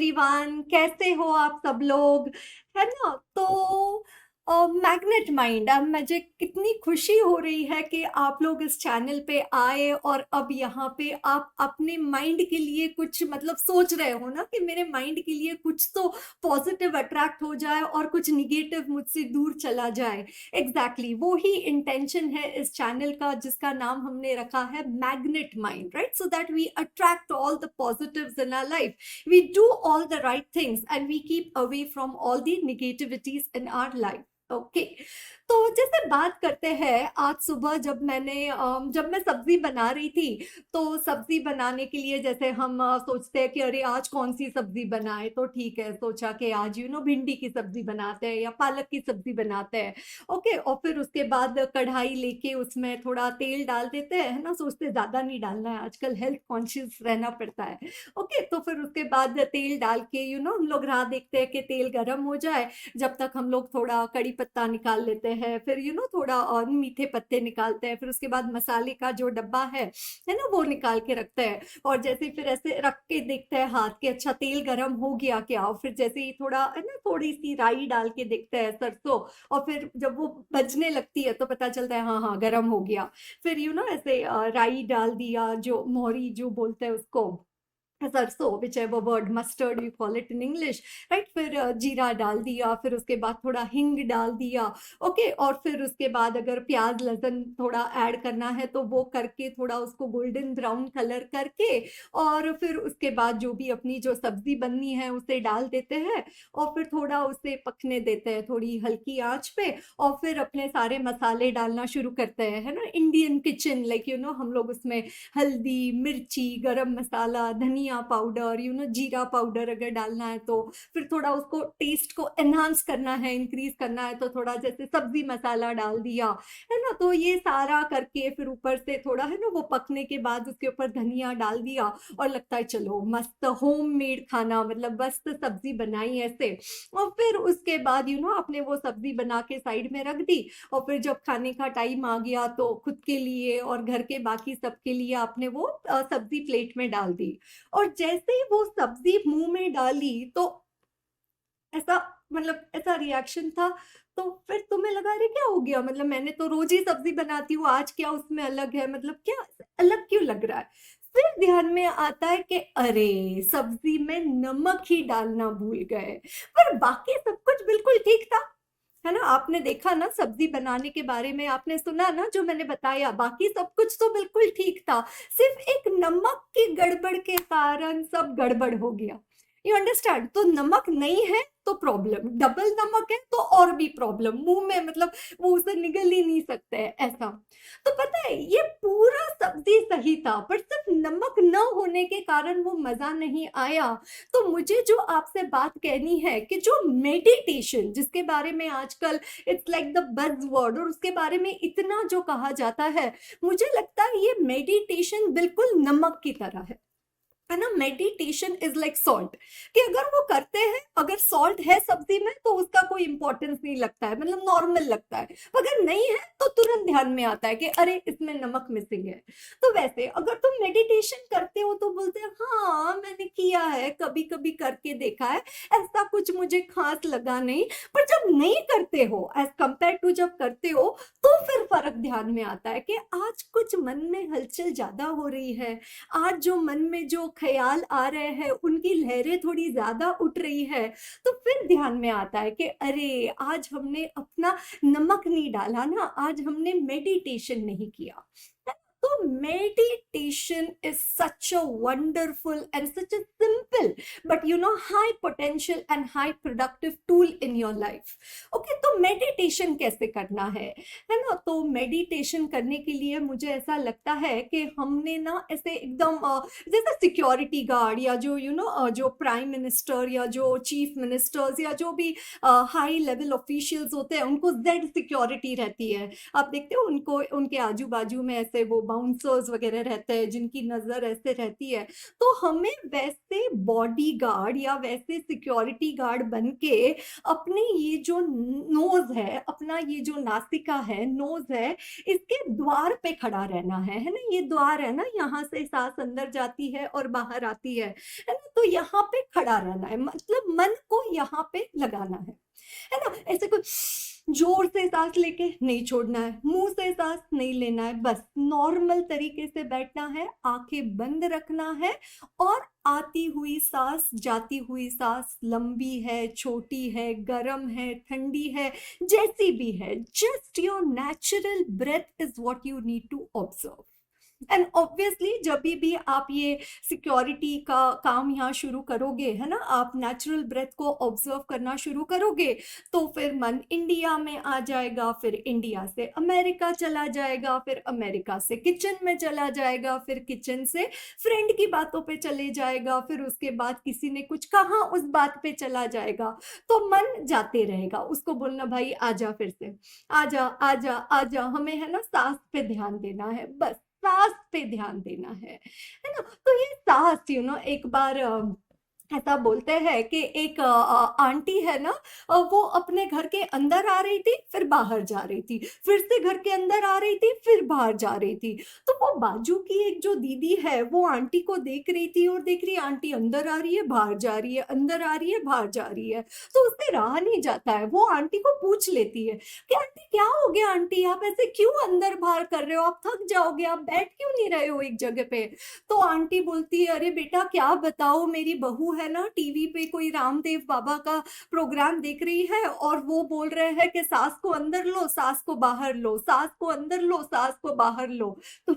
Everyone, कैसे हो आप सब लोग? है ना? तो मैग्नेट माइंड, अब मुझे कितनी खुशी हो रही है कि आप लोग इस चैनल पे आए और अब यहाँ पे आप अपने माइंड के लिए कुछ मतलब सोच रहे हो ना कि मेरे माइंड के लिए कुछ तो पॉजिटिव अट्रैक्ट हो जाए और कुछ निगेटिव मुझसे दूर चला जाए। एग्जैक्टली वो ही इंटेंशन है इस चैनल का, जिसका नाम हमने रखा है magnet mind, right? So that we attract all the positives in our life. We do all the right things and we keep away from all the negativities in our life. Okay. तो जैसे बात करते हैं, आज सुबह जब मैं सब्जी बना रही थी, तो सब्जी बनाने के लिए जैसे हम सोचते हैं कि अरे आज कौन सी सब्जी बनाए, तो ठीक है, सोचा कि आज भिंडी की सब्जी बनाते हैं या पालक की सब्जी बनाते हैं। ओके, और फिर उसके बाद कढ़ाई लेके उसमें थोड़ा तेल डाल देते हैं, है ना? सोचते ज्यादा नहीं डालना है, आजकल हेल्थ कॉन्शियस रहना पड़ता है। ओके, तो फिर उसके बाद तेल डाल के हम लोग राह देखते हैं कि तेल गर्म हो जाए। जब तक हम लोग थोड़ा कड़ी पत्ता निकाल लेते हैं, फिर थोड़ा और मीठे पत्ते निकालते हैं, फिर उसके बाद मसाले का जो डब्बा है ना, वो निकाल के रखते हैं। और जैसे फिर ऐसे रख के देखते हैं हाथ के, अच्छा तेल गर्म हो गया क्या? और फिर जैसे ही थोड़ा है ना, थोड़ी सी राई डाल के देखते हैं, सरसों। और फिर जब वो बजने लगती है तो पता चलता है हाँ हाँ गर्म हो गया। फिर ऐसे राई डाल दिया, जो मोहरी जो बोलते हैं उसको, सरसों, which ever word, mustard you call it in English, right? फिर जीरा डाल दिया, फिर उसके बाद थोड़ा हिंग डाल दिया। ओके, और फिर उसके बाद अगर प्याज लहसुन थोड़ा ऐड करना है तो वो करके थोड़ा उसको गोल्डन ब्राउन कलर करके, और फिर उसके बाद जो भी अपनी जो सब्जी बननी है उसे डाल देते हैं। और फिर थोड़ा उसे पकने देते हैं थोड़ी हल्की आंच पे। और फिर अपने सारे मसाले डालना शुरू करते हैं, है ना? इंडियन किचन, लाइक हम लोग उसमें हल्दी, मिर्ची, गरम मसाला, धनिया पाउडर, जीरा पाउडर अगर डालना है तो। फिर थोड़ा उसको टेस्ट को एनहांस करना है, इंक्रीज करना है तो थोड़ा जैसे सब्जी मसाला डाल दिया, है ना? तो ये सारा करके फिर ऊपर से थोड़ा है ना, वो पकने के बाद उसके ऊपर धनिया डाल दिया। और लगता है चलो मस्त होम मेड खाना, मतलब मस्त सब्जी बनाई ऐसे। और फिर उसके बाद आपने वो सब्जी बना के साइड में रख दी। और फिर जब खाने का टाइम आ गया तो खुद के लिए और घर के बाकी सबके लिए आपने वो सब्जी प्लेट में डाल दी। और जैसे ही वो सब्जी मुंह में डाली तो ऐसा, मतलब ऐसा रिएक्शन था। तो फिर तुम्हें लगा अरे क्या हो गया, मतलब मैंने तो रोज ही सब्जी बनाती हूँ, आज क्या उसमें अलग है, मतलब क्या अलग क्यों लग रहा है? फिर ध्यान में आता है कि अरे सब्जी में नमक ही डालना भूल गए, पर बाकी सब कुछ बिल्कुल ठीक था। है ना? आपने देखा ना सब्जी बनाने के बारे में, आपने सुना ना जो मैंने बताया, बाकी सब कुछ तो बिल्कुल ठीक था। सिर्फ एक नमक की गड़बड़ के कारण सब गड़बड़ हो गया। You understand? तो नमक नहीं है तो प्रॉब्लम, डबल नमक है तो और भी प्रॉब्लम, मुंह में मतलब वो उसे निगल ही नहीं सकते है ऐसा। तो पता है ये पूरा सब्जी सही था, पर सिर्फ नमक न होने के कारण वो मजा नहीं आया। तो मुझे जो आपसे बात कहनी है कि जो मेडिटेशन, जिसके बारे में आजकल it's like the buzz word, और उसके बारे में इतना जो कहा जाता है, मुझे लगता है ये मेडिटेशन बिल्कुल नमक की तरह है ना? मेडिटेशन इज लाइक सॉल्ट, कि अगर वो करते हैं, अगर सॉल्ट है सब्जी में तो उसका कोई इंपॉर्टेंस नहीं लगता है, मतलब नॉर्मल लगता है। अगर नहीं है तो तुरंत ध्यान में आता है कि अरे इसमें नमक मिसिंग है। तो वैसे अगर तुम मेडिटेशन करते हो तो बोलते हैं हाँ मैंने किया है, कभी कभी करके देखा है, ऐसा कुछ मुझे खास लगा नहीं। पर जब नहीं करते हो एज कंपेयर टू जब करते हो, तो फिर फर्क ध्यान में आता है कि आज कुछ मन में हलचल ज्यादा हो रही है, आज जो मन में जो ख्याल आ रहे हैं उनकी लहरें थोड़ी ज्यादा उठ रही है। तो फिर ध्यान में आता है कि अरे आज हमने अपना नमक नहीं डाला ना, आज हमने मेडिटेशन नहीं किया। तो meditation is such a wonderful and such a simple but high potential and high productive tool in your life. Okay, तो मेडिटेशन कैसे करना है ना? तो मेडिटेशन करने के लिए मुझे ऐसा लगता है कि हमने ना ऐसे एकदम जैसे सिक्योरिटी गार्ड या जो जो प्राइम मिनिस्टर या जो चीफ मिनिस्टर्स या जो भी हाई लेवल ऑफिशियल्स होते हैं, उनको जेड सिक्योरिटी रहती है। आप देखते हो उनको, उनके आजू बाजू में ऐसे वो बाउंसर्स वगैरह रहते हैं जिनकी नजर ऐसे रहती है, तो हमें वैसे बॉडीगार्ड या वैसे सिक्योरिटी गार्ड बन के अपने ये जो नोज है, अपना ये जो नासिका है, नोज है, इसके द्वार पे खड़ा रहना है ना, ये द्वार है ना, यहाँ से सांस अंदर जाती है और बाहर आती है ना, तो यहाँ पे खड़ा रहना है, मतलब मन को यहाँ पे लगाना है ना, ऐसे कुछ जोर से सांस लेके नहीं छोड़ना है, मुंह से सांस नहीं लेना है, बस नॉर्मल तरीके से बैठना है, आंखें बंद रखना है, और आती हुई सांस, जाती हुई सांस लंबी है, छोटी है, गर्म है, ठंडी है, जैसी भी है, just your natural breath is what you need to observe. And obviously जब भी आप ये सिक्योरिटी का काम यहाँ शुरू करोगे, है ना, आप नेचुरल ब्रेथ को ऑब्जर्व करना शुरू करोगे, तो फिर मन इंडिया में आ जाएगा, फिर इंडिया से अमेरिका चला जाएगा, फिर अमेरिका से किचन में चला जाएगा, फिर किचन से फ्रेंड की बातों पे चले जाएगा, फिर उसके बाद किसी ने कुछ कहा उस बात पे चला जाएगा, तो मन जाते रहेगा, उसको बोलना भाई आजा, फिर से आजा आजा आजा, हमें है ना सांस पे ध्यान देना है, बस सांस पे ध्यान देना है ना। तो ये सांस एक बार ऐसा बोलते हैं कि एक आंटी है ना, वो अपने घर के अंदर आ रही थी, फिर बाहर जा रही थी, फिर से घर के अंदर आ रही थी, फिर बाहर जा रही थी, तो वो बाजू की एक जो दीदी है वो आंटी को देख रही थी और देख रही आंटी अंदर आ रही है, बाहर जा रही है, अंदर आ रही है, बाहर जा रही है, तो उससे रहा नहीं जाता है, वो आंटी को पूछ लेती है कि आंटी क्या हो गया, आंटी आप ऐसे क्यों अंदर बाहर कर रहे हो, आप थक जाओगे, आप बैठ क्यों नहीं रहे हो एक जगह पे। तो आंटी बोलती है अरे बेटा क्या बताओ, मेरी बहू है ना टीवी पे कोई रामदेव बाबा का प्रोग्राम देख रही है, और वो बोल रहे हैं कि सांस को अंदर लो, सांस को बाहर लो, सांस को अंदर लो, सांस को बाहर लो। तो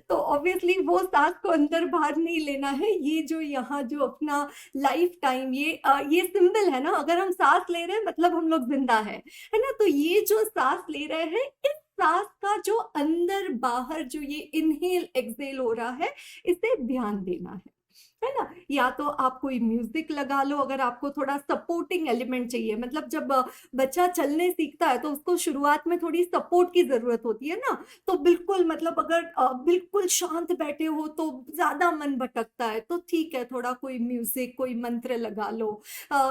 तो ऑब्वियसली वो सांस को अंदर बाहर नहीं लेना है, ये जो यहाँ जो अपना लाइफ टाइम ये सिंबल है ना, अगर हम सांस ले रहे हैं मतलब हम लोग जिंदा है ना, तो ये जो सांस ले रहे हैं, इस सांस का जो अंदर बाहर जो ये इनहेल एक्सहेल हो रहा है, इसे ध्यान देना है ना। या तो आप कोई म्यूजिक लगा लो, अगर आपको थोड़ा सपोर्टिंग एलिमेंट चाहिए, मतलब जब बच्चा चलने सीखता है तो उसको शुरुआत में थोड़ी सपोर्ट की जरूरत होती है ना, तो बिल्कुल मतलब अगर बिल्कुल शांत बैठे हो तो ज्यादा मन भटकता है, तो ठीक है थोड़ा कोई म्यूजिक, कोई मंत्र लगा लो,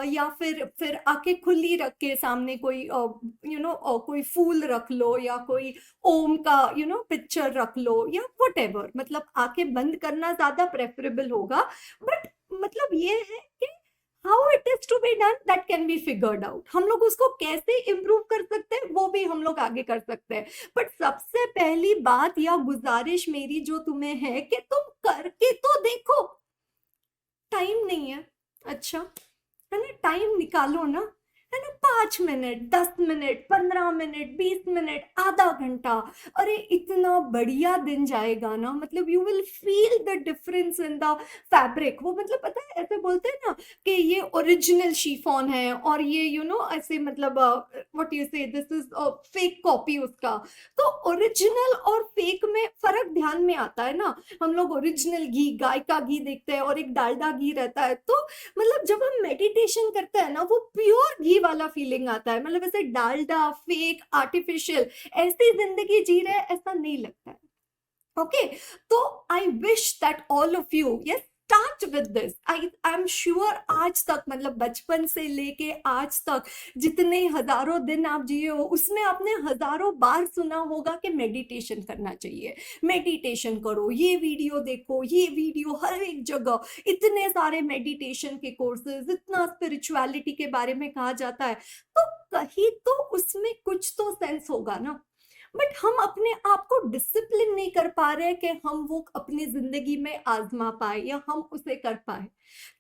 या फिर आंखें खुली रख के सामने कोई कोई फूल रख लो, या कोई ओम का पिक्चर रख लो, या वट मतलब आंखें बंद करना ज्यादा प्रेफरेबल होगा, बट मतलब ये है कि how it is to be done that can be figured out, हम लोग उसको कैसे इम्प्रूव कर सकते हैं वो भी हम लोग आगे कर सकते हैं, बट सबसे पहली बात या गुजारिश मेरी जो तुम्हें है कि तुम करके तो देखो। टाइम नहीं है, अच्छा है ना, टाइम निकालो ना, है ना, 5 मिनट, 10 मिनट, 15 मिनट, 20 मिनट, आधा घंटा, अरे इतना बढ़िया दिन जाएगा ना, मतलब you will feel the difference in the fabric. वो मतलब पता है ऐसे बोलते हैं ना कि ये ओरिजिनल शिफॉन है और ये ऐसे मतलब व्हाट यू से दिस इज फेक कॉपी उसका। तो ओरिजिनल और फेक में फर्क ध्यान में आता है ना, हम लोग ओरिजिनल घी, गाय का घी देखते हैं और एक डालडा घी रहता है, तो मतलब जब हम मेडिटेशन करते हैं ना, वो प्योर घी वाला फीलिंग आता है, मतलब ऐसे डालडा, फेक, आर्टिफिशियल ऐसी जिंदगी जी रहे ऐसा नहीं लगता है। ओके, तो I wish that all of you yes start with this. I am sure आज तक मतलब बचपन से लेके आज तक जितने हजारों दिन आप जिए हो, उसमें आपने हजारों बार सुना होगा कि मेडिटेशन करना चाहिए, मेडिटेशन करो, ये वीडियो देखो, ये वीडियो, हर एक जगह इतने सारे मेडिटेशन के कोर्सेज, इतना स्पिरिचुअलिटी के बारे में कहा जाता है, तो कहीं तो उसमें कुछ तो सेंस होगा ना, बट हम अपने आप को डिसिप्लिन नहीं कर पा रहे कि हम वो अपनी जिंदगी में आजमा पाए या हम उसे कर पाए।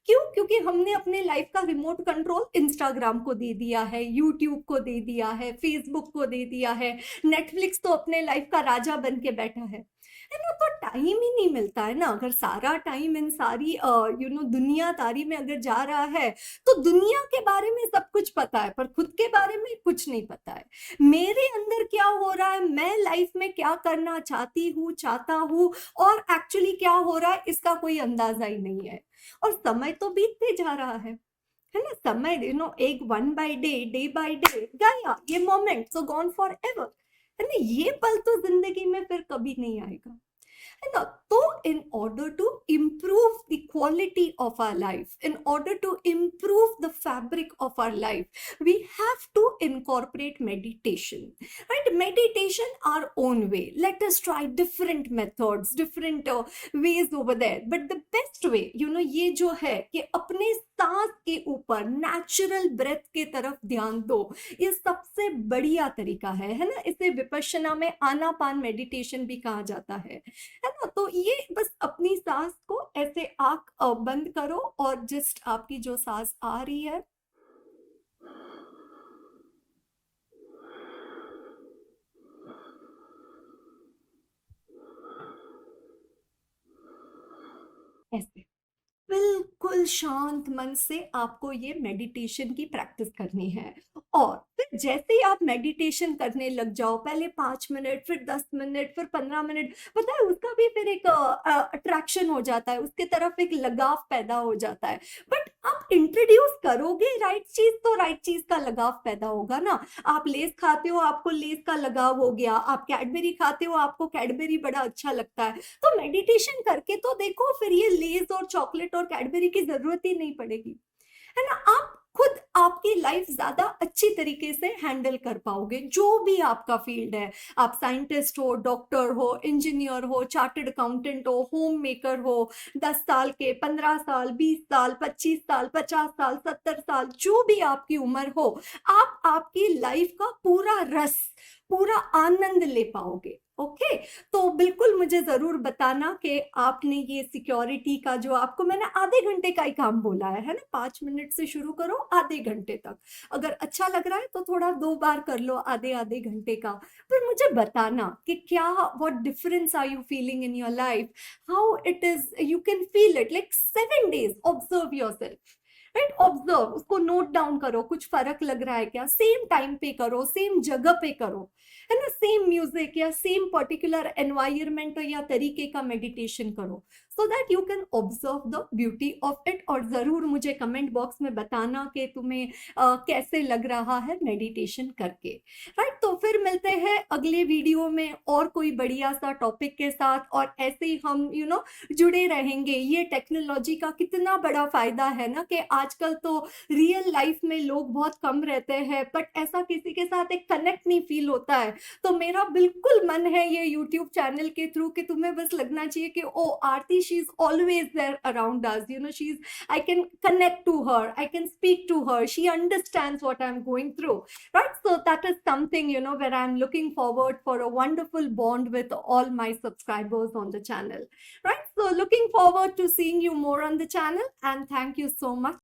क्यों? क्योंकि हमने अपने लाइफ का रिमोट कंट्रोल इंस्टाग्राम को दे दिया है, यूट्यूब को दे दिया है, फेसबुक को दे दिया है, नेटफ्लिक्स तो अपने लाइफ का राजा बन के बैठा है ना, तो टाइम ही नहीं मिलता है ना। अगर सारा टाइम इन सारी दुनियादारी में अगर जा रहा है, तो दुनिया के बारे में सब कुछ पता है पर खुद के बारे में कुछ नहीं पता है। मेरे अंदर क्या हो रहा है, मैं लाइफ में क्या करना चाहता हूँ और एक्चुअली क्या हो रहा है, इसका कोई अंदाजा ही नहीं है। और समय तो बीतते जा रहा है ना, समय एक 1 by day, day by day गया, ये moment so gone for ever, है ना? ये पल तो जिंदगी में फिर कभी नहीं आएगा, है ना? तो in order to improve the quality of our life, in order to improve the fabric of our life, we have to incorporate meditation, right? Meditation our own way. Let us try different methods, different ways over there, but the best way, ये जो है कि अपने सांस के ऊपर natural breath के तरफ ध्यान दो, ये सबसे बढ़िया तरीका है ना? इसे विपश्यना में आनापान मेडिटेशन भी कहा जाता है ना? तो ये बस अपनी सांस को ऐसे आंख बंद करो और जस्ट आपकी जो सांस आ रही है, ऐसे बिल्कुल शांत मन से आपको ये मेडिटेशन की प्रैक्टिस करनी है। और फिर जैसे ही आप मेडिटेशन करने लग जाओ, पहले 5 मिनट, फिर 10 मिनट, फिर 15 मिनट, पता है उसका भी फिर एक अट्रैक्शन हो जाता है, उसके तरफ एक लगाव पैदा हो जाता है। बट आप इंट्रोड्यूस करोगे राइट चीज तो राइट चीज का लगाव पैदा होगा ना। आप लेस खाते हो, आपको लेस का लगाव हो गया, आप कैडबेरी खाते हो, आपको कैडबेरी बड़ा अच्छा लगता है। तो मेडिटेशन करके तो देखो, फिर ये लेज और चॉकलेट और कैडबेरी की जरूरत ही नहीं पड़ेगी, है ना? आप खुद आपकी लाइफ ज्यादा अच्छी तरीके से हैंडल कर पाओगे, जो भी आपका फील्ड है। आप साइंटिस्ट हो, डॉक्टर हो, इंजीनियर हो, चार्टर्ड अकाउंटेंट हो, होम मेकर हो, 10 साल के, 15 साल, 20 साल, 25 साल, 50 साल, 70 साल, जो भी आपकी उम्र हो, आप आपकी लाइफ का पूरा रस, पूरा आनंद ले पाओगे। ओके, तो बिल्कुल मुझे जरूर बताना कि आपने ये सिक्योरिटी का, जो आपको मैंने आधे घंटे का ही काम बोला है ना? 5 मिनट से शुरू करो, आधे घंटे तक। अगर अच्छा लग रहा है तो थोड़ा 2 बार कर लो, आधे आधे घंटे का। फिर मुझे बताना कि क्या, what difference are you feeling in your life, how it is, you can feel it like 7 days, observe yourself, right? Observe, उसको नोट डाउन करो, कुछ फर्क लग रहा है क्या? सेम टाइम पे करो, सेम जगह पे करो, है ना? सेम म्यूजिक या सेम पर्टिकुलर एनवायरमेंट या तरीके का मेडिटेशन करो, so that you can observe the beauty of it. और जरूर मुझे कमेंट बॉक्स में बताना कि तुम्हें कैसे लग रहा है मेडिटेशन करके, राइट? तो फिर मिलते हैं अगले वीडियो में और कोई बढ़िया सा टॉपिक के साथ, और ऐसे ही हम जुड़े रहेंगे। ये टेक्नोलॉजी का कितना बड़ा फायदा है ना, कि आजकल तो रियल लाइफ में लोग बहुत कम रहते हैं, बट ऐसा किसी के साथ एक कनेक्ट नहीं फील होता है। तो मेरा बिल्कुल मन है ये यूट्यूब चैनल के थ्रू कि तुम्हें बस लगना चाहिए कि ओ Aarti, she is always there around us, she is, I can connect to her, I can speak to her, she understands what I am going through, right? So that is something, where I'm looking forward for a wonderful bond with all my subscribers on the channel, right? So looking forward to seeing you more on the channel, and thank you so much.